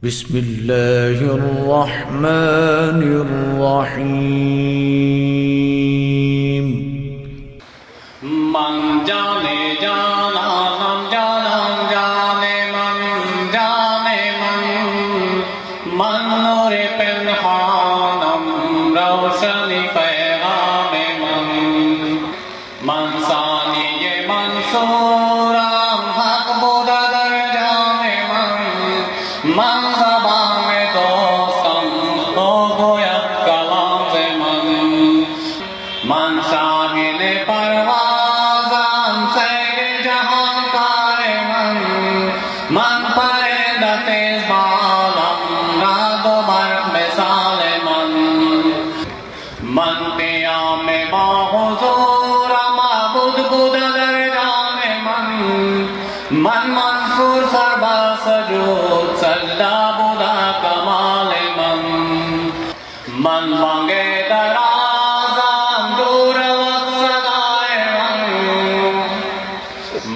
بسم الله الرحمن الرحيم. من جانے جانا من جانا جانے من جانے من نور پنہانم روشنی پیغام من ثانی منصورم حق بودا در جانے من زبان دوستم تو گوید کلام سے من شاہد پروازم سیر جہان کار من پرندہ تیز بالم رعد و برق مثال من قیام با حضورم معبود بودا در جان من منصور سر با سجود سجدہ بودا کمال من مانگے درازم دور وقت صدائے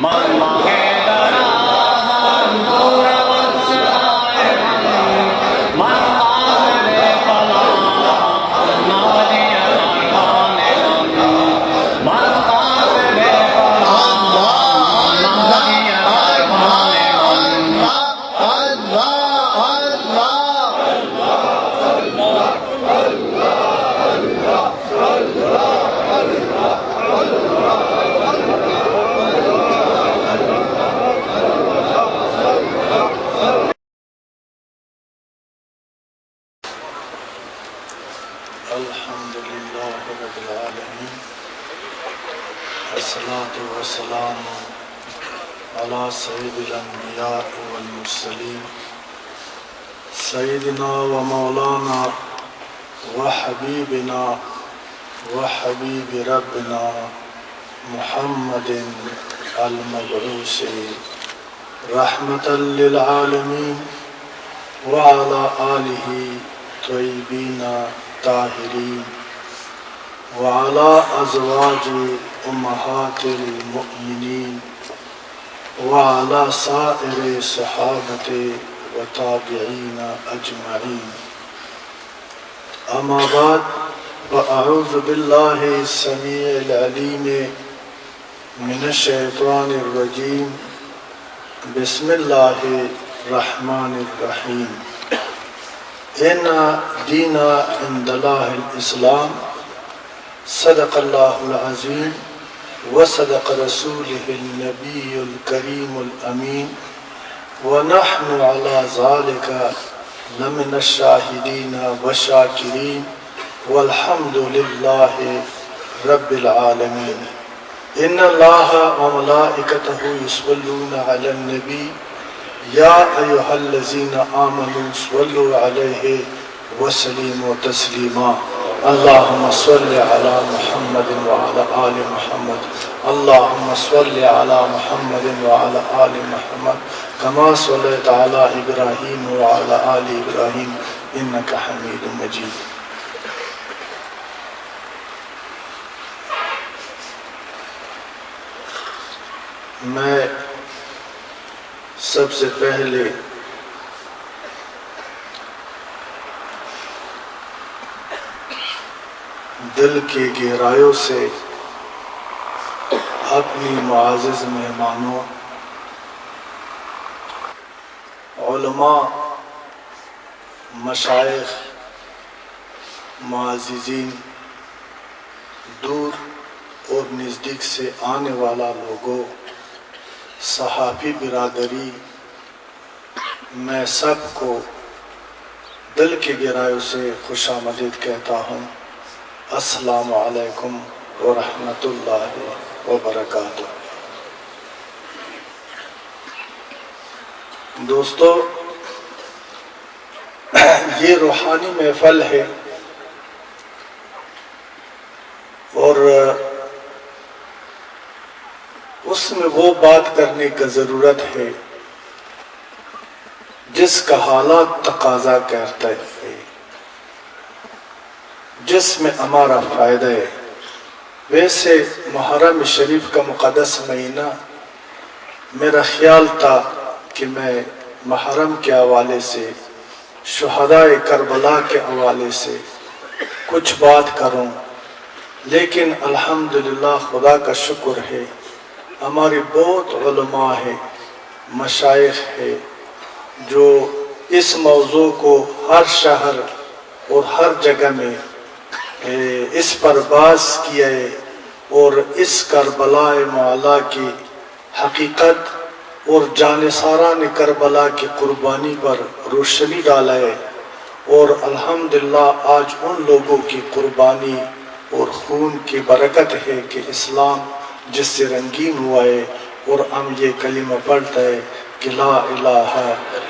من مانگے درازم دور وقت صدائے من قاصد فلاح نادی ارمان من قاصد فلاح نادی ارمان الحمد لله رب العالمين والصلاة والسلام على سيد الأنبياء والمرسلين سيدنا ومولانا وحبيبنا وحبيب ربنا محمد المبعوث رحمة للعالمين وعلى آله طيبين طاہرین وعلى أزواج أمهات المؤمنين وعلى سائر صحابة وتابعين أجمعين أما بعد فأعوذ بالله السميع العليم من الشيطان الرجيم بسم الله الرحمن الرحيم ان دین عند اللہ الاسلام صدق اللہ العظیم وصدق رسولہ النبی الکریم الامین ونحن على ذلك لمن الشاہدین والشاکرین والحمد للہ رب العالمین. ان اللہ وملائکتہ یصلون علی النبی یا ایہا الذین آمنوا صلوا علیہ وسلموا تسلیما. اللہم صل علی محمد وعلی آل محمد اللہم صل علی محمد وعلی آل محمد کما صلیت علی ابراہیم وعلی آل ابراہیم انک حمید مجید. میں سب سے پہلے دل کی گہرائیوں سے اپنی معزز مہمانوں علماء مشائخ معززین دور اور نزدیک سے آنے والا لوگوں صحافی برادری میں سب کو دل کی گہرائیوں سے خوش آمدید کہتا ہوں. السلام علیکم ورحمۃ اللہ وبرکاتہ. دوستو، یہ روحانی محفل ہے اور اس میں وہ بات کرنے کا ضرورت ہے جس کا حالات تقاضا کرتا ہے، جس میں ہمارا فائدہ ہے. ویسے محرم شریف کا مقدس مہینہ میرا خیال تھا کہ میں محرم کے حوالے سے شہدائے کربلا کے حوالے سے کچھ بات کروں، لیکن الحمدللہ خدا کا شکر ہے ہماری بہت علماء ہے، مشائخ ہے، جو اس موضوع کو ہر شہر اور ہر جگہ میں اس پر بحث کیا ہے اور اس کربلا معلیٰ کی حقیقت اور جانثاران کربلا کی قربانی پر روشنی ڈالا ہے، اور الحمدللہ آج ان لوگوں کی قربانی اور خون کی برکت ہے کہ اسلام جس سے رنگین ہوا ہے اور ہم یہ کلمہ پڑھتا ہے کہ لا الہ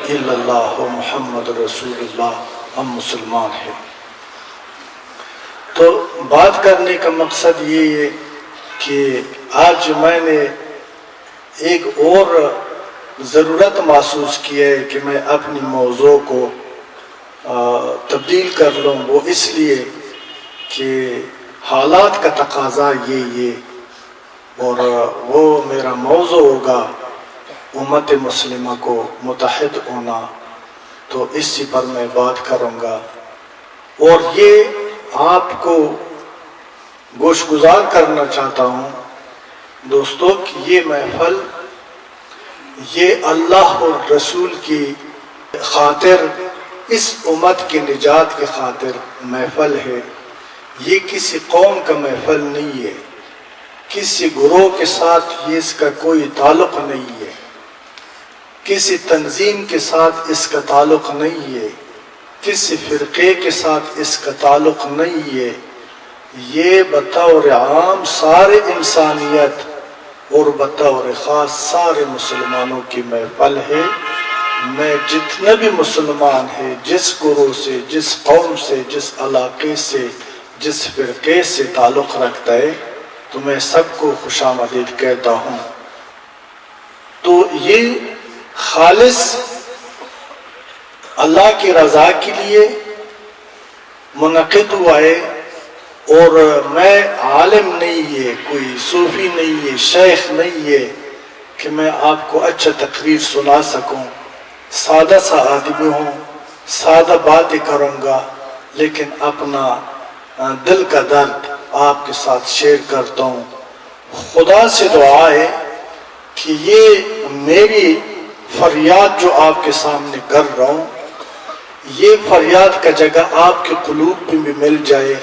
الا اللہ محمد رسول اللہ، ہم مسلمان ہیں۔ تو بات کرنے کا مقصد یہ ہے کہ آج میں نے ایک اور ضرورت محسوس کی ہے کہ میں اپنی موضوع کو تبدیل کر لوں، وہ اس لیے کہ حالات کا تقاضا یہ اور وہ میرا موضوع ہوگا امت مسلمہ کو متحد ہونا، تو اسی پر میں بات کروں گا۔ اور یہ آپ کو گوش گزار کرنا چاہتا ہوں دوستو کہ یہ محفل یہ اللہ اور رسول کی خاطر، اس امت کی نجات کی خاطر محفل ہے، یہ کسی قوم کا محفل نہیں ہے، کسی گروہ کے ساتھ یہ اس کا کوئی تعلق نہیں ہے، کسی تنظیم کے ساتھ اس کا تعلق نہیں ہے، کسی فرقے کے ساتھ اس کا تعلق نہیں ہے، یہ بطور عام سارے انسانیت اور بطور خاص سارے مسلمانوں کی محفل ہے۔ میں جتنے بھی مسلمان ہیں، جس گروہ سے، جس قوم سے، جس علاقے سے، جس فرقے سے تعلق رکھتا ہے، تو میں سب کو خوش آمدید کہتا ہوں۔ تو یہ خالص اللہ کی رضا کے لیے منعقد ہوا ہے، اور میں عالم نہیں ہے، کوئی صوفی نہیں ہے، شیخ نہیں ہے کہ میں آپ کو اچھا تقریر سنا سکوں۔ سادہ سا آدمی ہوں، سادہ باتیں کروں گا، لیکن اپنا دل کا درد آپ کے ساتھ شیئر کرتا ہوں۔ خدا سے دعا ہے کہ یہ میری فریاد جو آپ کے سامنے کر رہا ہوں، یہ فریاد کا جگہ آپ کے قلوب میں بھی مل جائے،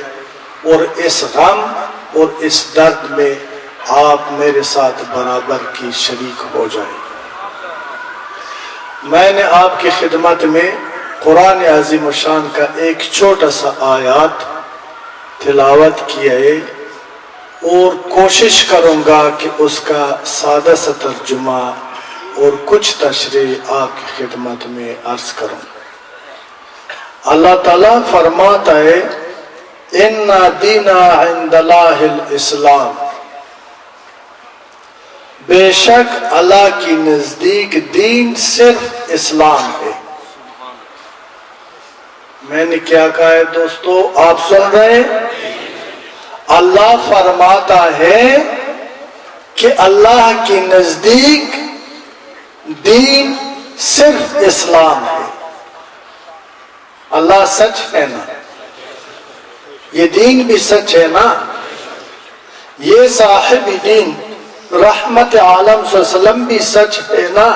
اور اس غم اور اس درد میں آپ میرے ساتھ برابر کی شریک ہو جائے۔ میں نے آپ کی خدمت میں قرآن عظیم الشان کا ایک چھوٹا سا آیات تلاوت کیا ہے، اور کوشش کروں گا کہ اس کا سادہ سا ترجمہ اور کچھ تشریح آپ کی خدمت میں عرض کروں۔ اللہ تعالیٰ فرماتا ہے ان دین عند اللہ الاسلام، بے شک اللہ کی نزدیک دین صرف اسلام ہے۔ میں نے کیا کہا ہے دوستو، آپ سن رہے ہیں؟ اللہ فرماتا ہے کہ اللہ کی نزدیک دین صرف اسلام ہے۔ اللہ سچ ہے نا، یہ دین بھی سچ ہے نا، یہ صاحب دین رحمت عالم صلی اللہ علیہ وسلم بھی سچ ہے نا،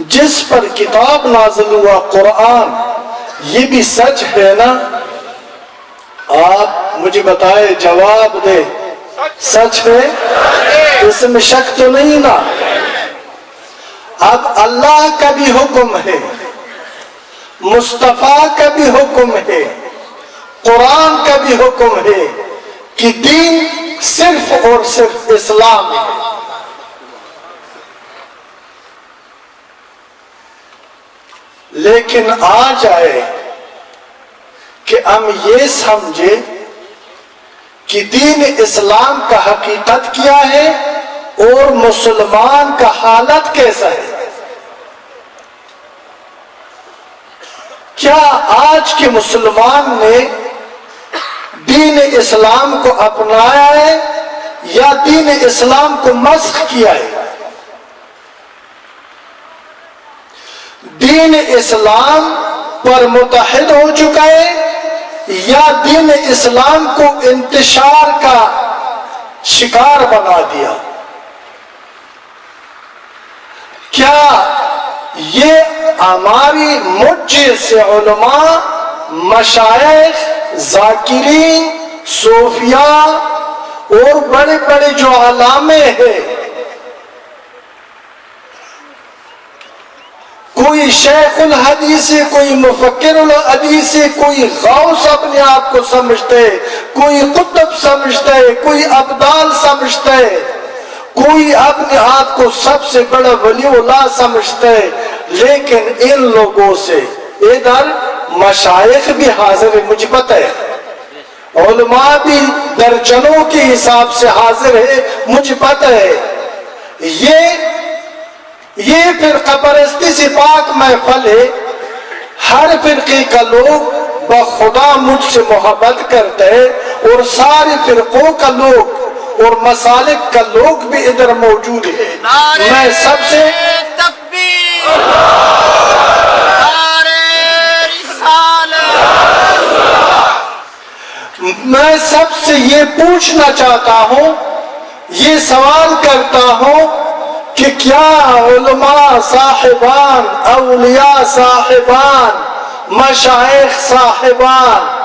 جس پر کتاب نازل ہوا قرآن یہ بھی سچ ہے نا۔ آپ مجھے بتائے، جواب دے، سچ ہے؟ اس میں شک تو نہیں نا؟ اب اللہ کا بھی حکم ہے، مصطفیٰ کا بھی حکم ہے، قرآن کا بھی حکم ہے کہ دین صرف اور صرف اسلام ہے۔ لیکن آ جائے کہ ہم یہ سمجھے کہ دین اسلام کا حقیقت کیا ہے اور مسلمان کا حالت کیسا ہے۔ کیا آج کے مسلمان نے دین اسلام کو اپنایا ہے یا دین اسلام کو مسخ کیا ہے؟ دین اسلام پر متحد ہو چکا ہے یا دین اسلام کو انتشار کا شکار بنا دیا؟ کیا یہ ہماری مجھ سے علماء، مشائخ، ذاکرین، صوفیاء اور بڑے بڑے جو علامے ہیں، کوئی شیخ الحدیث ہے، کوئی مفکر الحدیث ہے، کوئی غوث اپنے آپ کو سمجھتا ہے، کوئی قطب سمجھتا ہے، کوئی ابدال سمجھتا ہے، کوئی اپنے آپ کو سب سے بڑا ولی اللہ سمجھتا ہے، لیکن ان لوگوں سے ادھر مشائخ بھی حاضر ہے، مجھے پتہ ہے، علماء بھی درجنوں کے حساب سے حاضر ہے، مجھے پتہ ہے، یہ فرقہ پرستی سے پاک محفل ہے، ہر فرقے کا لوگ بخدا مجھ سے محبت کرتے ہیں، اور سارے فرقوں کا لوگ اور مسالک کا لوگ بھی ادھر موجود ہے۔ میں سب سے یہ پوچھنا چاہتا ہوں، یہ سوال کرتا ہوں کہ کیا علماء صاحبان، اولیاء صاحبان، مشائخ صاحبان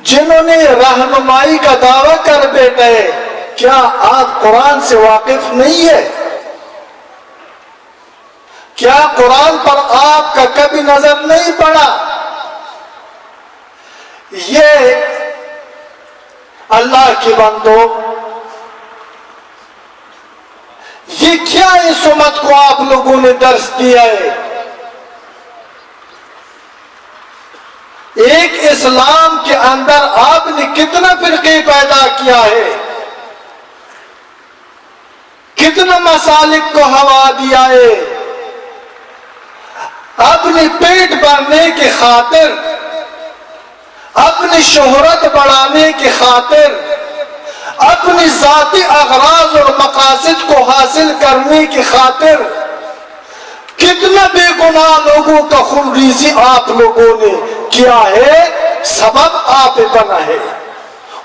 جنہوں نے رہنمائی کا دعویٰ کر بیٹھے، کیا آپ قرآن سے واقف نہیں ہے؟ کیا قرآن پر آپ کا کبھی نظر نہیں پڑا؟ یہ اللہ کے بندو، یہ کیا اس امت کو آپ لوگوں نے درس دیا ہے؟ ایک اسلام کے اندر آپ نے کتنا فرقے پیدا کیا ہے، کتنا مسالک کو ہوا دیا ہے، اپنی پیٹ بھرنے کی خاطر، اپنی شہرت بڑھانے کی خاطر، اپنی ذاتی اغراض اور مقاصد کو حاصل کرنے کی خاطر کتنا بے گناہ لوگوں کا خون ریزی آپ لوگوں نے کیا ہے، سبب آپ بنا ہے،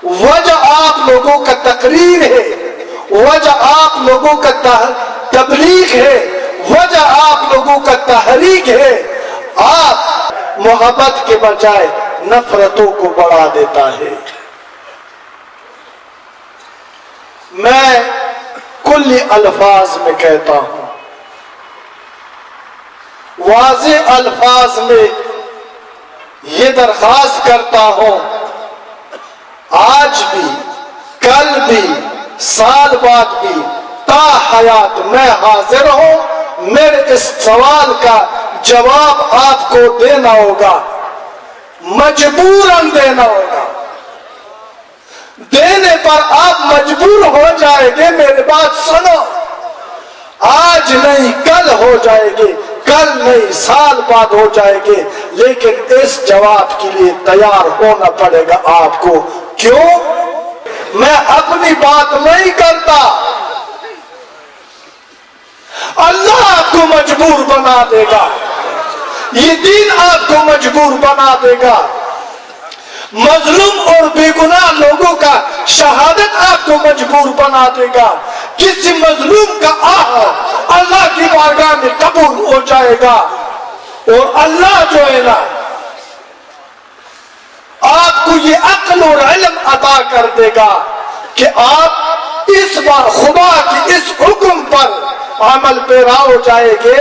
وجہ آپ لوگوں کا تقریر ہے، وجہ آپ لوگوں کا تبلیغ ہے، وجہ آپ لوگوں کا تحریک ہے۔ آپ محبت کے بجائے نفرتوں کو بڑھا دیتا ہے۔ میں کلی الفاظ میں کہتا ہوں، واضح الفاظ میں یہ درخواست کرتا ہوں، آج بھی، کل بھی، سال بعد بھی، تا حیات میں حاضر ہوں۔ میرے اس سوال کا جواب آپ کو دینا ہوگا، مجبوراً دینا ہوگا، دینے پر آپ مجبور ہو جائیں گے۔ میرے بات سنو، آج نہیں کل ہو جائے گی، کل نہیں سال بعد ہو جائے گی، لیکن اس جواب کے لیے تیار ہونا پڑے گا آپ کو۔ کیوں؟ میں اپنی بات نہیں کرتا، اللہ آپ کو مجبور بنا دے گا، یہ دین آپ کو مجبور بنا دے گا۔ مظلوم اور بے گناہ لوگوں کا شہادت آپ کو مجبور بنا دے گا۔ کسی مظلوم کا آہ اللہ کی بارگاہ میں قبول ہو جائے گا، اور اللہ جو ہے نا آپ کو یہ عقل اور علم عطا کر دے گا کہ آپ اس بار خدا کی اس حکم پر عمل پیرا ہو جائے گے،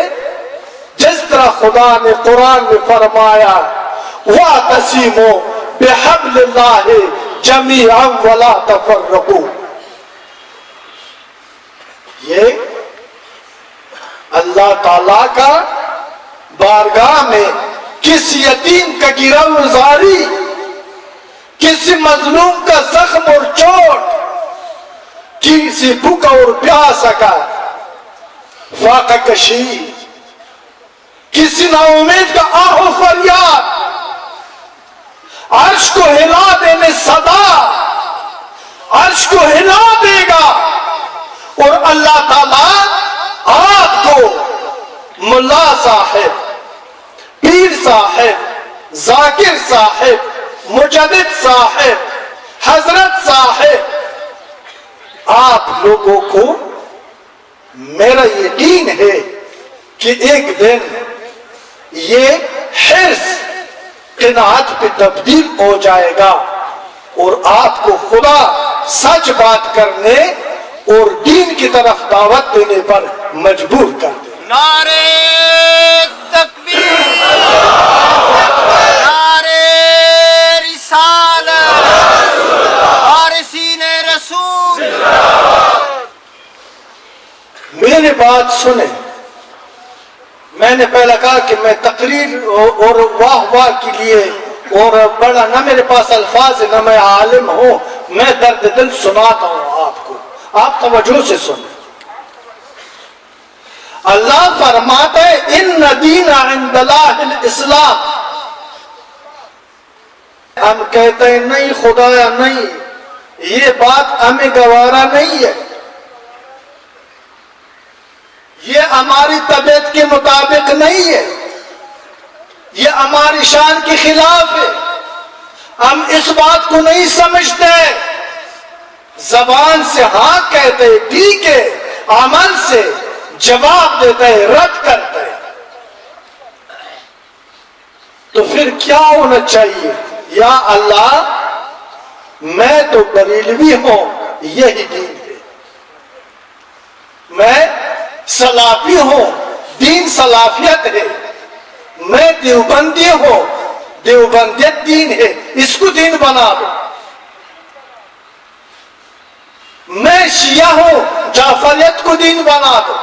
جس طرح خدا نے قرآن میں فرمایا وَاعْتَصِمُوا بِحَبْلِ اللَّهِ جَمِيعًا وَلَا تَفَرَّقُوا۔ یہ اللہ تعالیٰ کا بارگاہ میں کسی یتیم کا گرفتاری، کسی مظلوم کا زخم اور چوٹ، کسی بھوکا اور پیاسا کا فاقہ کشی، کسی نا امید کا آہ و فریاد، عرش کو ہلا دینے صدا، عرش کو ہلا دے گا، اور اللہ تعالیٰ آپ کو ملا صاحب، پیر صاحب، ذاکر صاحب، مجدد صاحب، حضرت صاحب، آپ لوگوں کو میرا یقین ہے کہ ایک دن یہ حرص قناعت پہ تبدیل ہو جائے گا اور آپ کو خدا سچ بات کرنے اور دین کی طرف دعوت دینے پر مجبور کر دے. نعرے تکبیر، نعرے رسالت، وارثین رسول. میری بات سنیں. میں نے پہلا کہا کہ میں تقریر اور واہ واہ کے لیے اور بڑا نہ میرے پاس الفاظ نہ میں عالم ہوں، میں درد دل سناتا ہوں آپ کو، آپ توجہ سے سنیں. اللہ فرماتا ہے ان دین عند اللہ الاسلام. ہم کہتے ہیں نہیں خدایا نہیں، یہ بات ہمیں گوارا نہیں ہے، یہ ہماری طبیعت کے مطابق نہیں ہے، یہ ہماری شان کے خلاف ہے، ہم اس بات کو نہیں سمجھتے. زبان سے ہاں کہتے ٹھیک ہے، عمل سے جواب دیتے رد کرتے. تو پھر کیا ہونا چاہیے؟ یا اللہ میں تو بریلوی ہوں، یہی دین ہے. میں سلافی ہوں، دین سلافیت ہے. میں دیوبندی ہوں، دیوبندیت دین ہے، اس کو دین بنا دو. میں شیعہ ہوں، جعفریت کو دین بنا دو.